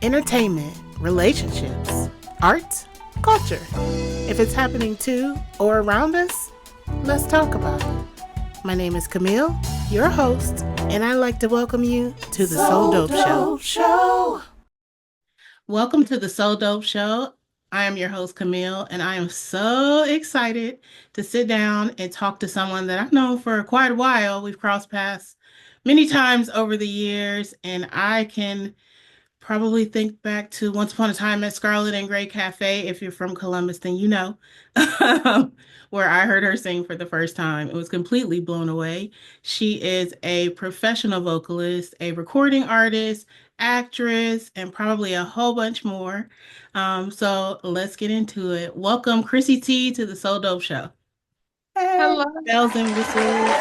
entertainment, relationships, art, culture. If it's happening to or around us, let's talk about it. My name is Qamil, your host, and I'd like to welcome you to the Soul Dope Show. Welcome to the Soul Dope Show. I am your host, Qamil, and I am so excited to sit down and talk to someone that I've known for quite a while. We've crossed paths many times over the years, and I can probably think back to Once Upon a Time at Scarlet and Gray Cafe. If you're from Columbus, then you know, where I heard her sing for the first time. It was completely blown away. She is a professional vocalist, a recording artist, actress, and probably a whole bunch more. So let's get into it. Welcome, Chrissy T, to the Soul Dope Show. Hey, Hello. bells and whistles.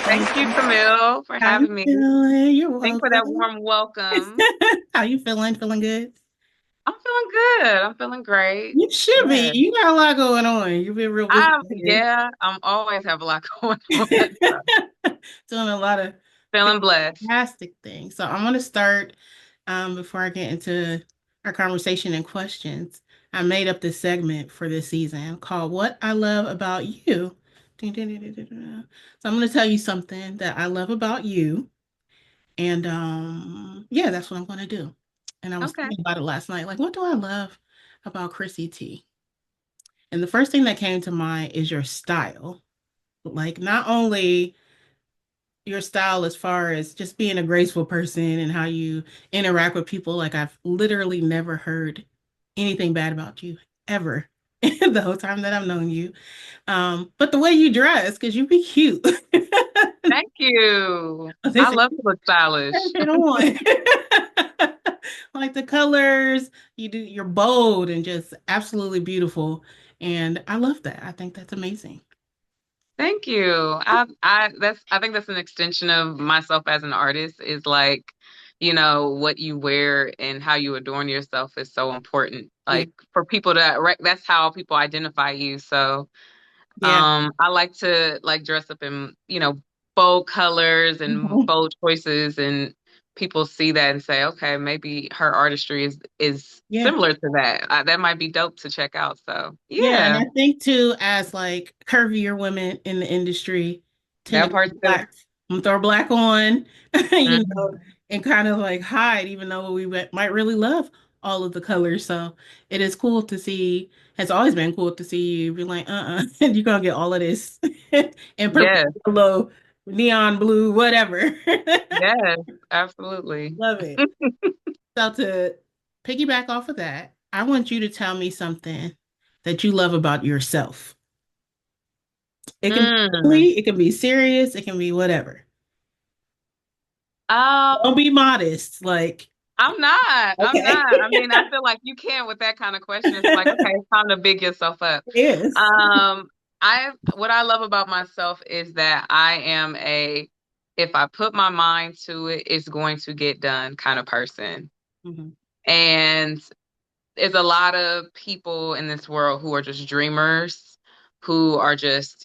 Thank you, Camille, for How you having me. feeling? You're Thanks for that welcome. warm welcome. How you feeling? Feeling good? I'm feeling good. I'm feeling great. You should be. Yeah. You got a lot going on. You've been real busy here. I'm always have a lot going on. So, Doing a lot of feeling blessed. fantastic things. So I'm going to start before I get into our conversation and questions. I made up this segment for this season called What I Love About You. Ding, ding, ding, ding, ding, ding. So I'm going to tell you something that I love about you. And yeah, that's what I'm going to do. And I was Okay. thinking about it last night. Like, what do I love about Chrissy T? And the first thing that came to mind is your style. Like, not only your style as far as just being a graceful person and how you interact with people. Like, I've literally never heard anything bad about you ever the whole time that I've known you. But the way you dress, because you be cute. Thank you. They I say, love to look stylish. get on. Like the colors, you're bold and just absolutely beautiful. And I love that. I think that's amazing. Thank you. I think that's an extension of myself as an artist is like, what you wear and how you adorn yourself is so important. Yeah. Like for people that's how people identify you. So Yeah. I like to like dress up in, bold colors and Mhm. bold choices and people see that and say, okay, maybe her artistry is Yeah. similar to that. That might be dope to check out. So, Yeah. And yeah, I think too, as like curvier women in the industry tend to that go part too. black, throw black on, you know, Mhm. and kind of like hide, even though might really love all of the colors. So it is cool to see, has always been cool to see you be like, you're gonna get all of this in purple, Yes, yellow, neon blue, whatever. yes, absolutely. Love it. So to piggyback off of that, I want you to tell me something that you love about yourself. It can be Mm. silly, it can be serious, it can be whatever. Don't Um, be modest. Like, I'm not. I'm okay. not. I mean, I feel like you can with that kind of question. It's like, okay, it's time to big yourself up. Yes. Um, what I love about myself is that if I put my mind to it, it's going to get done kind of person. Mhm. And there's a lot of people in this world who are just dreamers, who are just,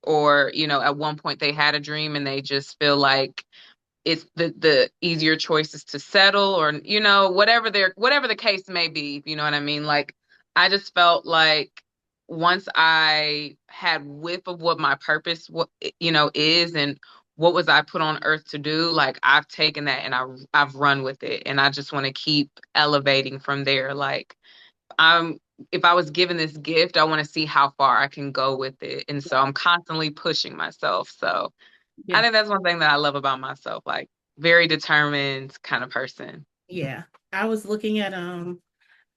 or, at one point they had a dream and they just feel like it's the easier choices to settle or whatever the case may be, if you know what I mean. Like I just felt like once I had whiff of what my purpose is and what was I put on earth to do, like I've taken that and I've run with it and I just want to keep elevating from there. Like I'm if I was given this gift, I want to see how far I can go with it. And so I'm constantly pushing myself. So I Yeah. think that's one thing that I love about myself, like very determined kind of person. Yeah. I was looking at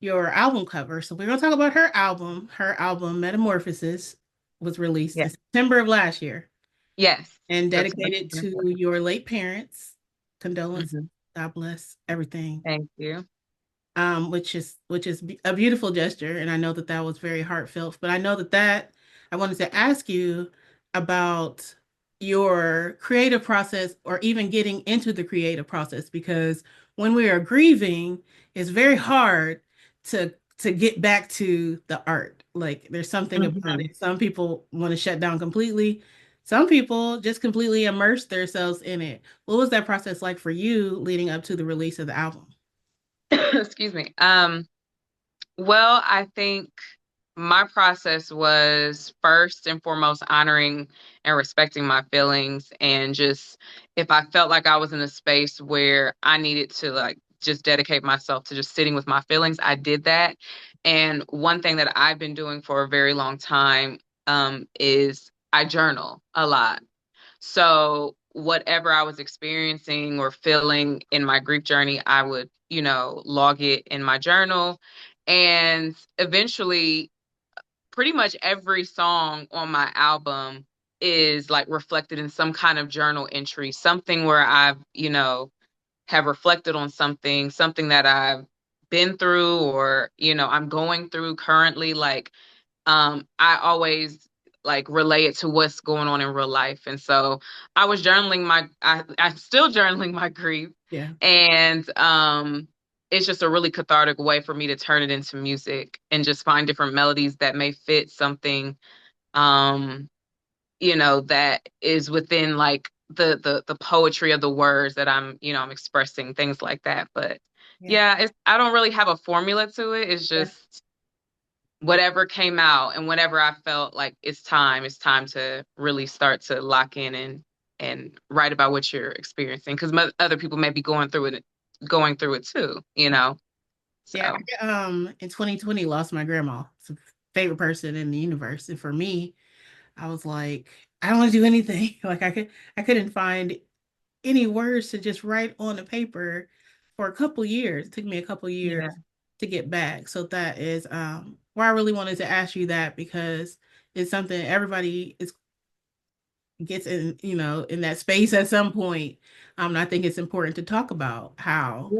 your album cover. So we're gonna talk about her album. Her album Metamorphosis was released Yeah. in September of last year Yes. and September dedicated to 24th. your late parents. Condolences. Mhm. God bless everything. Thank you. Which is a beautiful gesture, and I know that that was very heartfelt. But I know that I wanted to ask you about your creative process, or even getting into the creative process, because when we are grieving, it's very hard to get back to the art. Like there's something about Mhm. it. Some people want to shut down completely. Some people just completely immerse themselves in it. What was that process like for you leading up to the release of the album? excuse me. Well, I think my process was first and foremost honoring and respecting my feelings, and just if I felt like I was in a space where I needed to like just dedicate myself to just sitting with my feelings, I did that. And one thing that I've been doing for a very long time is I journal a lot. So whatever I was experiencing or feeling in my grief journey, I would, log it in my journal. And eventually, pretty much every song on my album is like reflected in some kind of journal entry, something where I've, have reflected on something that I've been through or, I'm going through currently. Like I always like relay it to what's going on in real life. And so I was I'm still journaling my grief. Yeah. And it's just a really cathartic way for me to turn it into music and just find different melodies that may fit something um, that is within like the poetry of the words that I'm expressing, things like that. But Yeah. yeah, I don't really have a formula to it. It's Yeah. just whatever came out and whenever I felt like it's time to really start to lock in and write about what you're experiencing because other people may be going through it too. Yeah. So In 2020 lost my grandma. It's a favorite person in the universe. And for me, I was like, I don't want to do anything. Like I couldn't find any words to just write on the paper for a couple years. It took me a couple yeah, years to get back. So that is why I really wanted to ask you that because it's something everybody is gets in, in that space at some point. And I think it's important to talk about how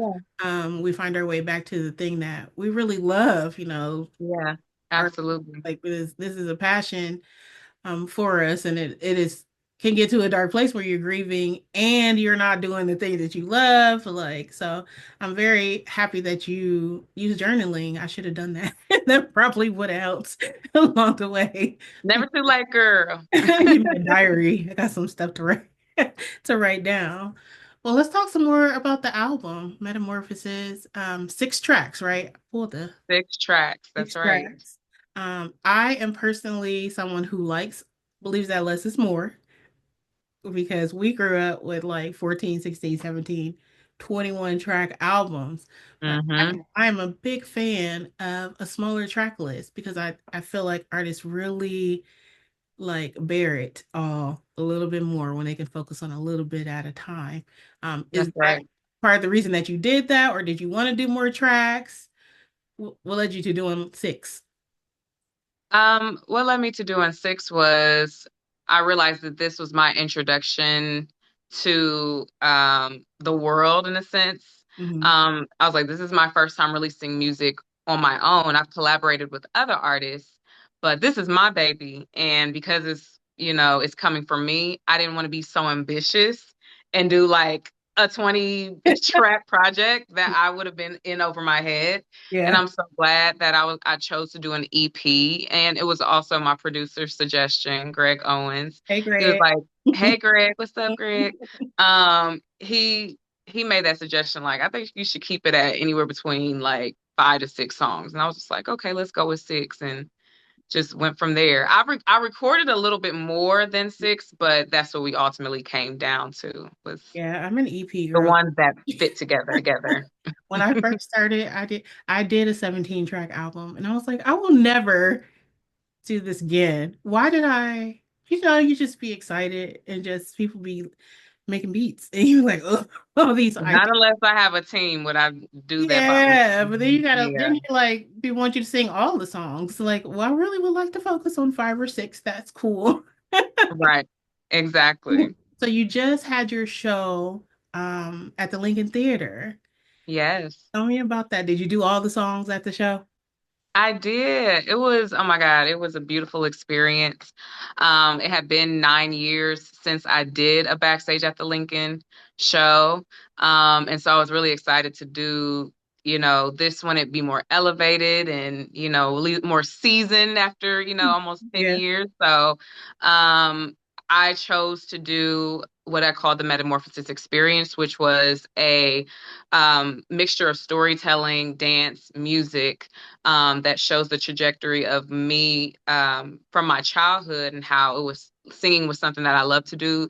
yeah, we find our way back to the thing that we really love, yeah, our absolutely. like this is a passion for us, and it is can get to a dark place where you're grieving and you're not doing the thing that you love. Like, so I'm very happy that you use journaling. I should have done that. That probably would have helped along the way. Never too late, girl. Give me a diary. I got some stuff to write to write down. Well, let's talk some more about the album, Metamorphosis. 6 tracks, right? Pull the 6 tracks, that's six right. tracks. I am personally someone who believes that less is more because we grew up with like 14, 16, 17, 21 track albums. But Mm-hmm. I'm a big fan of a smaller track list because I feel like artists really like bear it all a little bit more when they can focus on a little bit at a time. Is That's that right. part of the reason that you did that, or did you want to do more tracks? What led you to doing six? What led me to doing 6 was I realized that this was my introduction to the world in a sense. Hmm. I was like, this is my first time releasing music on my own. I've collaborated with other artists, but this is my baby. And because it's coming from me, I didn't want to be so ambitious and do like a 20 track project that I would have been in over my head. And Yeah. I'm so glad that I chose to do an EP. And it was also my producer's suggestion, Greg Owens. Hey, He was Greg. like, "Hey Greg, what's up, Greg?" He made that suggestion, like, I think you should keep it at anywhere between like 5 to 6 songs. And I was just like, okay, let's go with 6 and just went from there. I recorded a little bit more than 6, but that's what we ultimately came down to was Yeah, I'm an EP the girl. ones that fit together. When I first started, I did a 17 track album and I was like, I will never do this again. Why did I? You just be excited and just people be making beats and you're like, oh, all these Not ideas. unless I have a team would I do that by myself. Yeah, but then Yeah, you're like, people want you to sing all the songs. Like, well, I really would like to focus on 5 or 6. That's cool. right. Exactly. So you just had your show at the Lincoln Theater. Yes. Tell me about that. Did you do all the songs at the show? I did. It was, oh my God, it was a beautiful experience. It had been 9 years since I did a backstage at the Lincoln show. And so I was really excited to do, this one, it'd be more elevated and, more seasoned after, almost 10 Yeah. years. So, I chose to do what I call the metamorphosis experience, which was a mixture of storytelling, dance, music, that shows the trajectory of me, from my childhood and how it was singing was something that I love to do,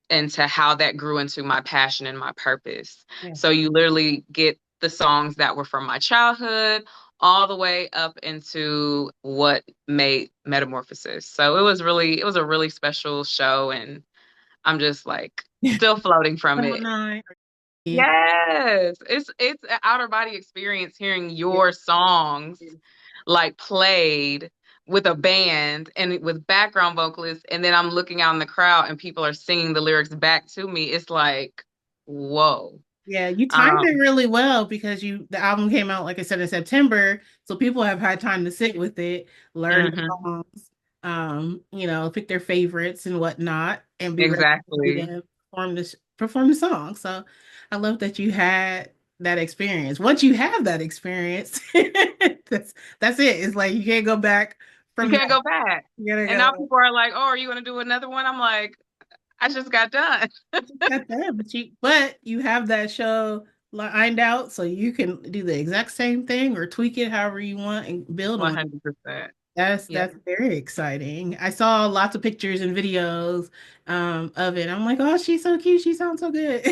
and to how that grew into my passion and my purpose. Yeah. So you literally get the songs that were from my childhood all the way up into what made Metamorphosis. So it was a really special show, and I'm just like still floating from it. 709. Yes, it's an outer body experience hearing your songs like played with a band and with background vocalists, and then I'm looking out in the crowd and people are singing the lyrics back to me. It's like, whoa. Yeah, you timed it Um, really well because the album came out, like I said, in September, so people have had time to sit with it, learn the mhm, songs, pick their favorites and whatnot, and be ready exactly. to perform the song. So I love that you had that experience. Once you have that experience, that's it. It's like you can't go back You from can't that. go back. You gotta And now go. people are like, "Oh, are you going to do another one?" I'm like, "I just got done." Got that, but you have that show lined out, so you can do the exact same thing or tweak it however you want and build on it. 100%. Yeah. That's very exciting. I saw lots of pictures and videos of it. I'm like, oh, she's so cute. She sounds so good.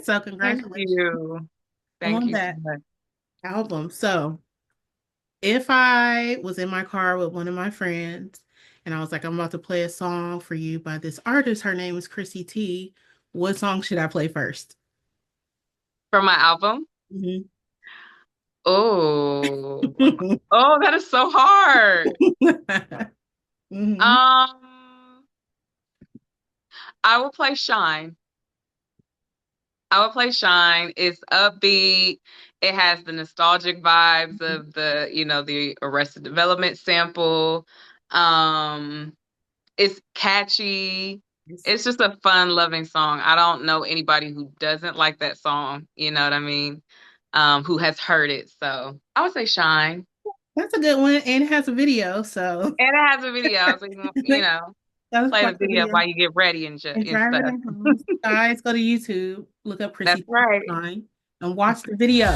So Thank congratulations you. Thank on you so that much. album. So if I was in my car with one of my friends and I was like, I'm about to play a song for you by this artist, her name is Chrissy T. What song should I play first? For my album? Mhm. Oh. Oh, that is so hard. Mhm. Um, I will play Shine. I will play Shine. It's upbeat. It has the nostalgic vibes of the Arrested Development sample. Um, it's catchy. Yes. It's just a fun, loving song. I don't know anybody who doesn't like that song, you know what I mean? Who has heard it. So I would say Shine. That's a good one, and it has a video, so And it has a video, so that's play quite the the video video. while you get ready And and drive it stuff. in home. Guys, go to YouTube, look up That's Chrissy right. Line, and watch the video.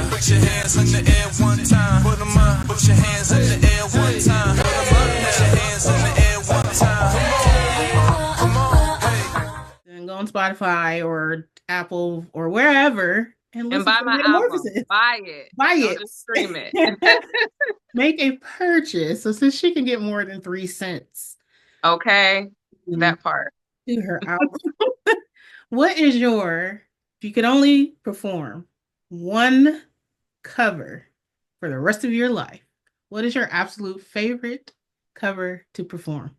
Put your hands in the air one time. Put 'em on. Put your hands in the air one time. Put 'em on. Put your hands in the air one time. Come on, hey. And go on Spotify or Apple or wherever and And listen buy to my album. Metamorphosis. Buy it. Buy Don't just stream it. it. Make a purchase. So since she can get more than 3 cents Okay? mm, That part. to her album, if you could only perform one cover for the rest of your life, what is your absolute favorite cover to perform?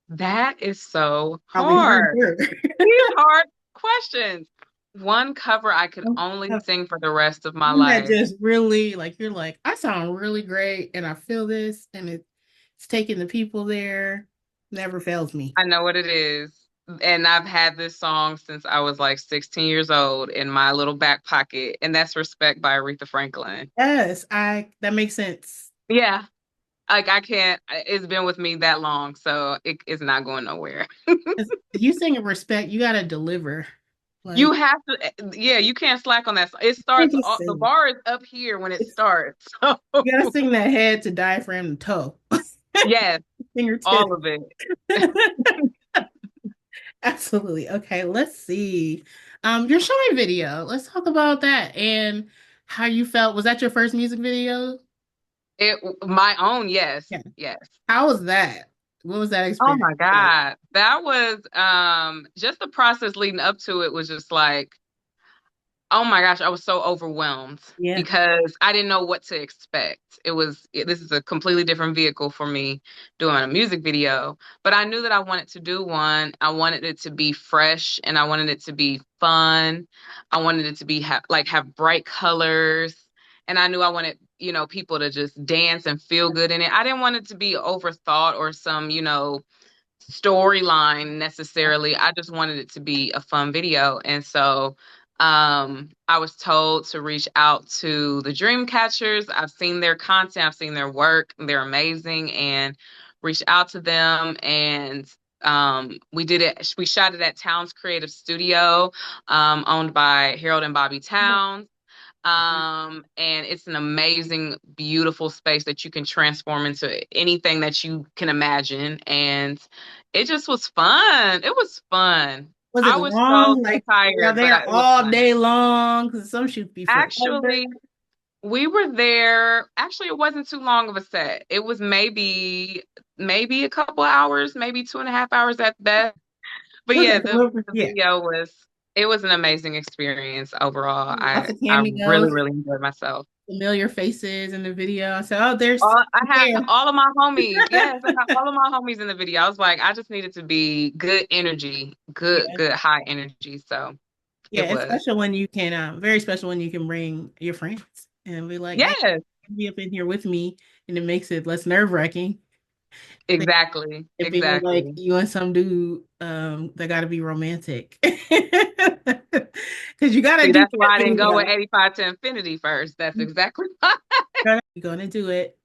That is so Probably hard hard. for These hard questions. One cover I could only her. sing for the rest of my One that life. just really like you're like, I sound really great and I feel this and it's taking the people there. Never fails me. I know what it is. And I've had this song since I was like 16 years old in my little back pocket, and that's Respect by Aretha Franklin. Yes, I that makes sense. Yeah, like I can't, it's been with me that long, so it's not going nowhere. 'Cause if you sing in respect, you gotta deliver. You Like have to, yeah, you can't slack on that. It you can't starts, just the sing. bar is up here when it It's starts. So, you gotta sing that head to diaphragm to toe. yes, Fingertips. all of it. Absolutely. Okay, let's see. Your Shine video. Let's talk about that and how you felt. Was that your first music video? My own, yes, Yeah. yes. How was that? What was that Oh experience my like? God. That was just the process leading up to it was just like, oh my gosh, I was so overwhelmed Yeah. because I didn't know what to expect. This is a completely different vehicle for me doing a music video, but I knew that I wanted to do one. I wanted it to be fresh and I wanted it to be fun. I wanted it to be have bright colors, and I knew I wanted you know, people to just dance and feel good in it. I didn't want it to be overthought or some, you know, storyline necessarily. I just wanted it to be a fun video. And so I was told to reach out to the dream catchers. I've seen their content, I've seen their work, they're amazing, and reach out to them. And we shot it at Towns Creative Studio, owned by Harold and Bobby Towns. And it's an amazing, beautiful space that you can transform into anything that you can imagine. And it just was fun. It was fun. Was it I was so long? Like, are tired, but there it was all fun. day long? Because some should be forever. Actually, we were there. Actually, it wasn't too long of a set. It was maybe a couple of hours, maybe 2.5 hours at best. But Was yeah, it the yeah, video was it was an amazing experience overall. lots of I really, cameos, really enjoyed myself. familiar faces in the video. I said, "Oh, there's I have yeah." all of my homies. Yes, I got all of my homies in the video. I was like, I just needed to be good energy, Yeah, good high energy. So yeah. it It's was. special when you can, very special when you can bring your friends and be like, "Hey, Yes, be up in here with me," and it makes it less nerve-wracking. exactly. It feels like Exactly. you and some dude, they got to be romantic, because you got to See, do that's why that I didn't go with video. 85 to infinity first. That's exactly why. You're gonna do it,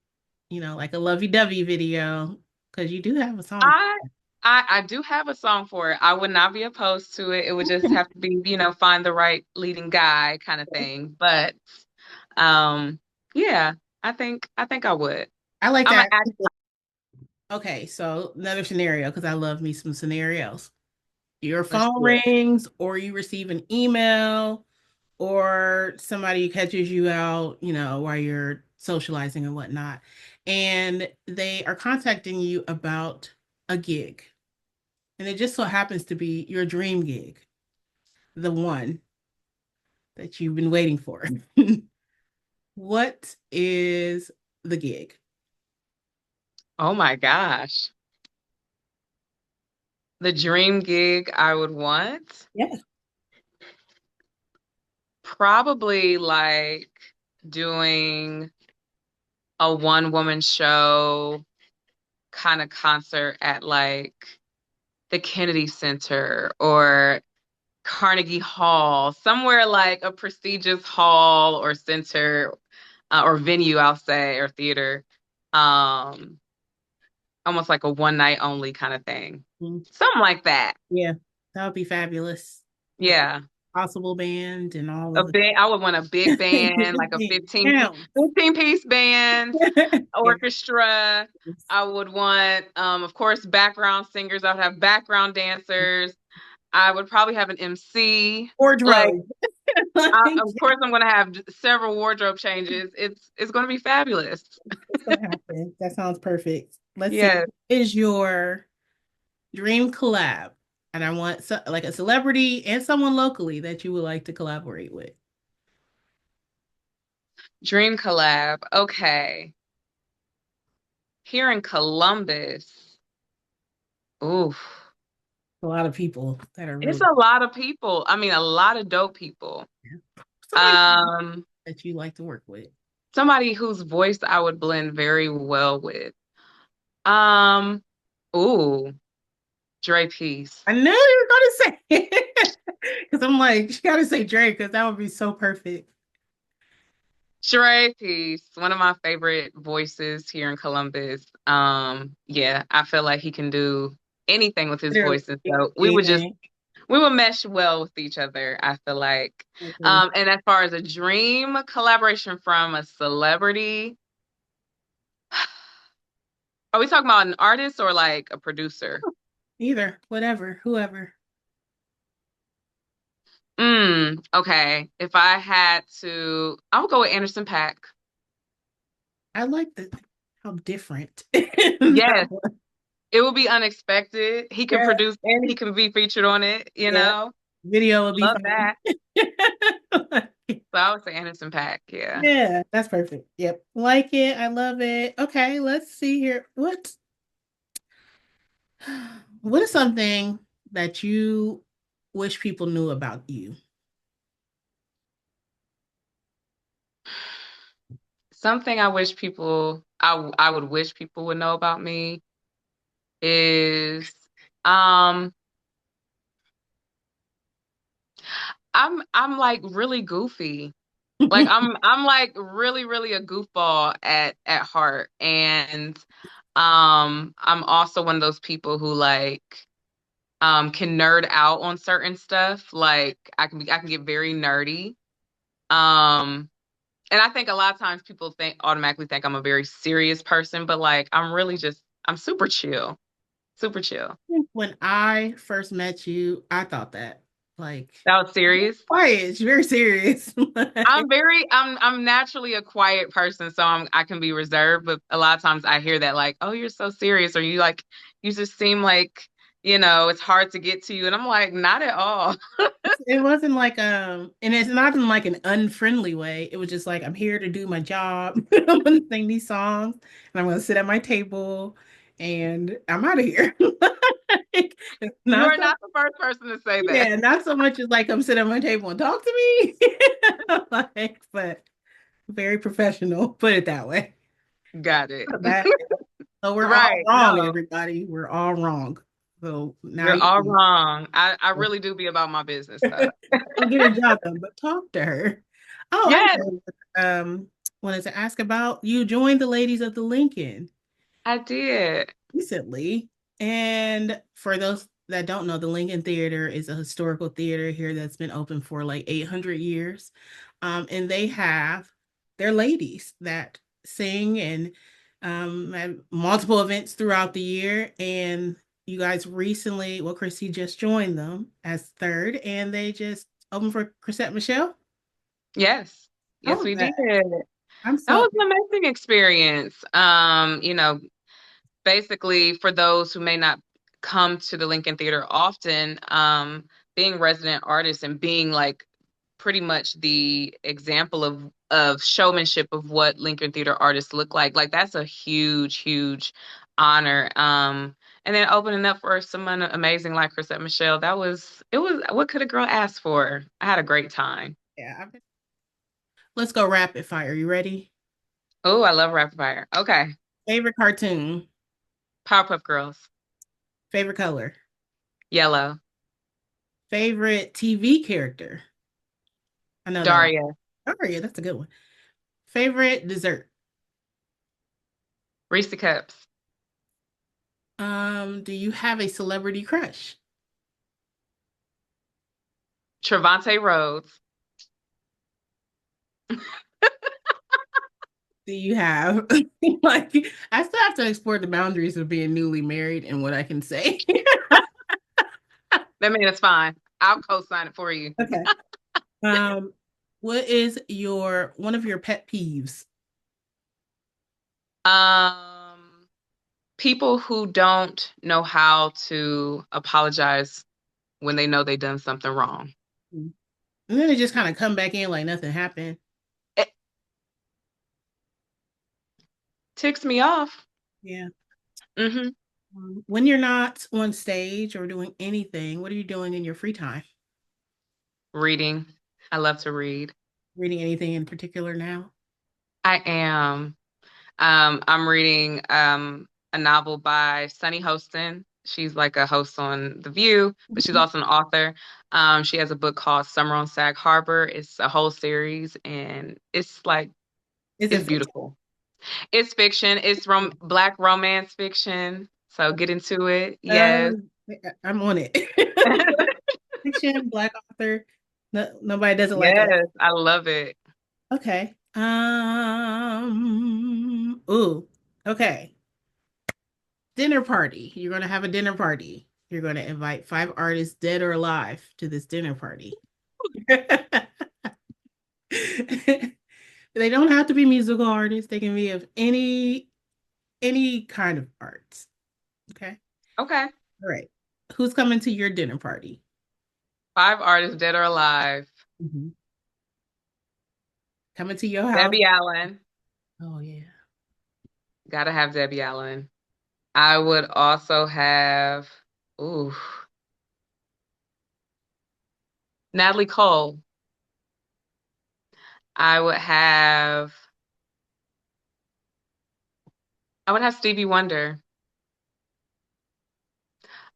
like a lovey-dovey video, because you do have a song. I I do have a song for it. I would not be opposed to it. It would just have to be, you know, find the right leading guy kind of thing. But um yeah, I think I would. I like I'm gonna that. add. Okay, so another scenario, because I love me some scenarios. Your Let's phone do it. rings, or you receive an email, or somebody catches you out, while you're socializing and whatnot, and they are contacting you about a gig. And it just so happens to be your dream gig, the one that you've been waiting for. What is the gig? Oh my gosh. The dream gig I would want? Yeah. Probably like doing a one woman show kind of concert at like the Kennedy Center or Carnegie Hall, somewhere like a prestigious hall or center or venue, I'll say, or theater. Um, Almost like a one night only kind of thing. Mm, Something like that. yeah, that would be fabulous with Yeah. possible band and all A of the big, I would want a big band, like a 15, count. 15 piece band, Yeah. orchestra. I would want, of course, background singers. I would have background dancers. I would probably have an MC. Like, Wardrobe. Like, of course, I'm going to have several wardrobe changes. It's going to be fabulous. it's gonna happen. That sounds perfect. Let's see. Yeah, Is your dream collab? And I want like a celebrity and someone locally that you would like to collaborate with. dream collab. Okay, here in Columbus. Oof. A lot of people that are It's really a lot of people. I mean, a lot of dope people. somebody Um, that you like to work with. Somebody whose voice I would blend very well with. Um, ooh, Dre Peace. I knew you were gonna say it. Because I'm like, you gotta say Drake, because that would be so perfect. Dre Peace, one of my favorite voices here in Columbus. Yeah, I feel like he can do anything with his Literally, voice, and so anything. we would mesh well with each other, I feel like. Okay. And as far as a dream collaboration from a celebrity, are we talking about an artist or like a producer? Either, whatever, whoever. Okay. If I had to, I would go with Anderson Paak. I like how different. Yes, it would be unexpected. He can Yeah, produce and he can be featured on it, you yeah. know? Video would be Love fun. that. So I would say Anderson Paak, yeah. Yeah, that's perfect. Yep. Like it. I love it. Okay, let's see here. What is something that you wish people knew about you? Something I would wish people would know about me is um I'm like really goofy. Like I'm like really, really a goofball at heart. And I'm also one of those people who like can nerd out on certain stuff. Like I can get very nerdy. Um and I think a lot of times people think automatically think I'm a very serious person, but like I'm super chill. Super chill. When I first met you, I thought that like That was serious. quiet, it's very serious. I'm naturally a quiet person, so I can be reserved, but a lot of times I hear that like, "Oh, you're so serious," or you just seem like, it's hard to get to you. And I'm like, not at all. It wasn't like and it's not in like an unfriendly way. It was just like I'm here to do my job. I'm gonna sing these songs and I'm gonna sit at my table and I'm out of here. Like, it's You not are so not the first person to say that. yeah, not so much as like come sit at my table and talk to me. Like, but very professional, put it that way. Got it. Not bad. So we're all Right. wrong, No, everybody. We're all wrong. So now you're you all can wrong. I really do be about my business though. go get a job done, but talk to her. Oh, Yes, wanted to ask about you joined the Ladies of the Lincoln I did. recently. And for those that don't know, the Lincoln Theater is a historical theater here that's been open for like 800 years. And they have their ladies that sing and have multiple events throughout the year. And you guys recently, well, Chrissy just joined them as third, and they just opened for Chrisette Michelle. Yes. How Yes, was we that? did. That I'm so was an amazing experience. Basically for those who may not come to the Lincoln Theater often, being resident artists and being like pretty much the example of showmanship of what Lincoln Theater artists look like that's a huge, huge honor. And then opening up for someone amazing like Chrisette Michelle, it was what could a girl ask for? I had a great time. yeah. Let's go rapid fire. You ready? Oh, I love rapid fire. Okay. Favorite cartoon, Powerpuff Girls. favorite color, Yellow. favorite TV character. I know that one. Daria. Oh yeah, that's a good one. Favorite dessert. Reese Cups. Do you have a celebrity crush? Trevante Rhodes. Do you have like I still have to explore the boundaries of being newly married and what I can say. That means it's fine. I'll co-sign it for you. Okay. Um, what is your one of your pet peeves? Um, People who don't know how to apologize when they know they've done something wrong. And then they just kind of come back in like nothing happened. It ticks me off. Yeah. Hmm. When you're not on stage or doing anything, what are you doing in your free time? Reading. I love to read. Reading anything in particular now? I am. I'm reading a novel by Sunny Hostin. She's like a host on The View, but she's Mhm. also an author. She has a book called Summer on Sag Harbor. It's a whole series, and Is it's it fiction? beautiful. It's fiction. It's black romance fiction. So get into it. Yes. I'm on it. Fiction, black author. No, nobody doesn't like us. Yes, I love it. Okay. Ooh. Okay. Dinner party. You're gonna have a dinner party. You're gonna invite five artists, dead or alive, to this dinner party. They don't have to be musical artists. They can be of any kind of arts. Okay. Okay. All right. Who's coming to your dinner party? 5 artists, dead or alive. Mhm. Coming to your house? Debbie Allen. Oh yeah. Gotta have Debbie Allen. I would also have, ooh, Natalie Cole. I would have I would have Stevie Wonder.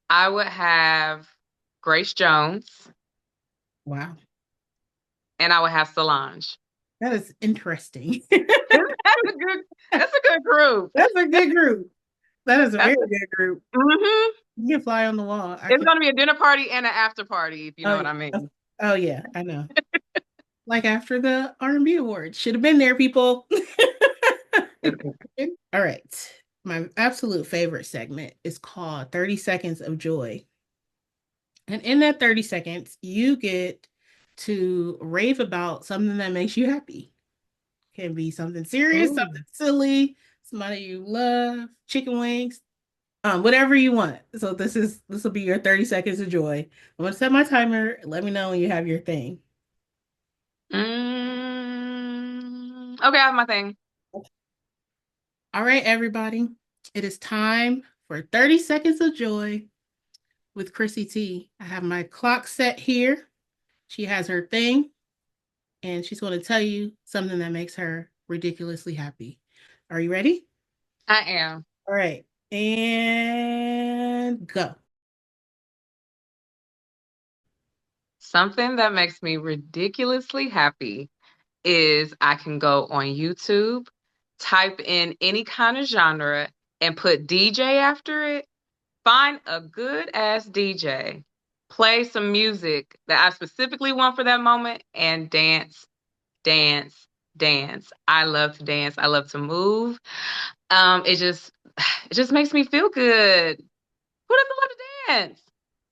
I would have Grace Jones, Wow, and I would have Solange. that is interesting. That's a good. That's a good group. That's a good group. That is a That's very a, good group. hmm You can fly on the wall. I It's can. going to be a dinner party and an after party, if you know Oh, what I yeah. mean. Oh yeah, I know. Like after the R&B awards, should have been there, people. All right. My absolute favorite segment is called 30 Seconds of Joy. And in that 30 seconds, you get to rave about something that makes you happy. Can be something serious, Ooh. something silly, somebody you love, chicken wings, whatever you want. So this will be your 30 seconds of joy. I'm gonna set my timer. Let me know when you have your thing. Okay, I have my thing. All right, everybody. It is time for 30 seconds of joy with Chrissy T. I have my clock set here. She has her thing, and she's going to tell you something that makes her ridiculously happy. Are you ready? I am. All right. And go. Something that makes me ridiculously happy is I can go on YouTube, type in any kind of genre, and put DJ after it. Find a good ass DJ, play some music that I specifically want for that moment, and dance, dance, dance. I love to dance. I love to move. It just it just makes me feel good. Who doesn't love to dance?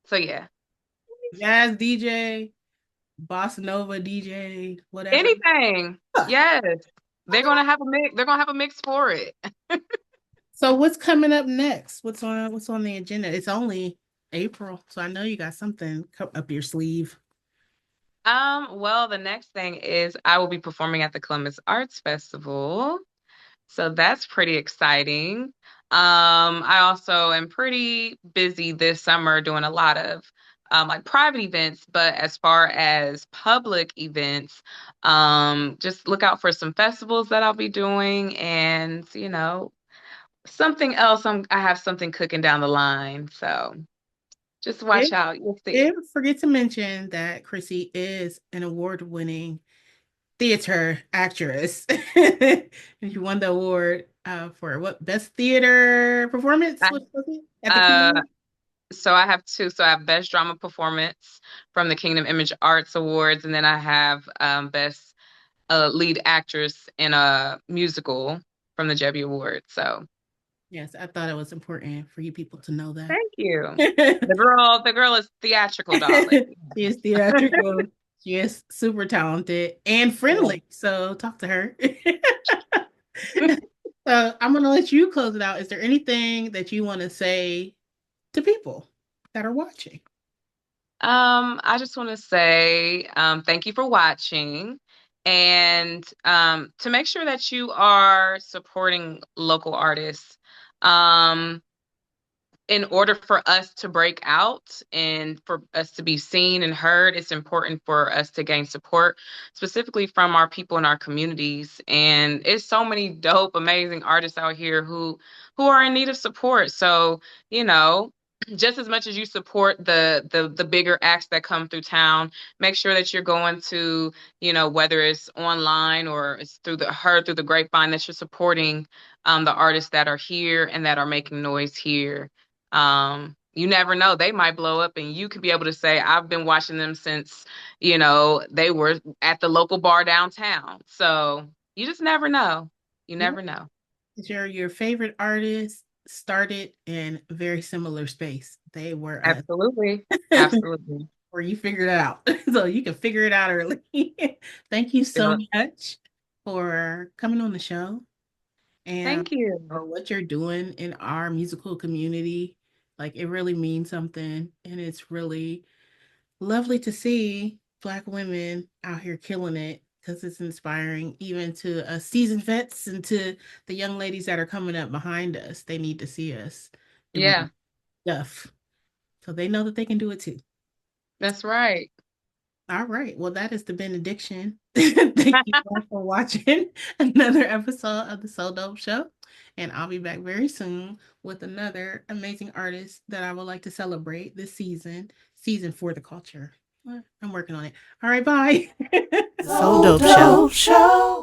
So yeah, Jazz DJ, bossa nova DJ, whatever. anything. Yes. They're gonna have a mix. They're gonna have a mix for it. So what's coming up next? What's on the agenda? It's only April, so I know you got something up your sleeve. Well, the next thing is I will be performing at the Columbus Arts Festival. So that's pretty exciting. I also am pretty busy this summer doing a lot of like private events, but as far as public events, just look out for some festivals that I'll be doing and, something else. I have something cooking down the line. So just watch Did, out. You'll see. did forget to mention that Chrissy is an award-winning theater actress. And she won the award for what best theater performance? I, What was it? At the uh, Qamil? so I have two. So I have Best Drama Performance from the Kingdom Image Arts Awards, and then I have Best Lead Actress in a Musical from the Jebby Awards. So Yes, I thought it was important for you people to know that. thank you. The girl is theatrical, darling. She is theatrical. She is super talented and Yeah. friendly. So talk to her. So I'm gonna let you close it out. Is there anything that you want to say to people that are watching? I just want to say thank you for watching. And to make sure that you are supporting local artists. Um, in order for us to break out and for us to be seen and heard, it's important for us to gain support, specifically from our people in our communities. And it's so many dope, amazing artists out here who are in need of support. So, you know, just as much as you support the bigger acts that come through town, make sure that you're going to, whether it's online or it's through the grapevine, that you're supporting the artists that are here and that are making noise here. You never know. They might blow up and you could be able to say, I've been watching them since, they were at the local bar downtown. So you just never know. You Yeah. never know. Your favorite artist started in a very similar space. They were us. Absolutely. Absolutely. Or you figured it out. So you can figure it out early. Thank you so Yeah. much for coming on the show and Thank you. for what you're doing in our musical community. Like it really means something. And it's really lovely to see Black women out here killing it because it's inspiring even to seasoned vets and to the young ladies that are coming up behind us. They need to see us Yeah, doing stuff so they know that they can do it too. that's right. All right. Well, that is the benediction. Thank you all for watching another episode of the So Dope Show. And I'll be back very soon with another amazing artist that I would like to celebrate this season for the culture. I'm working on it. All right. Bye. So Dope Show.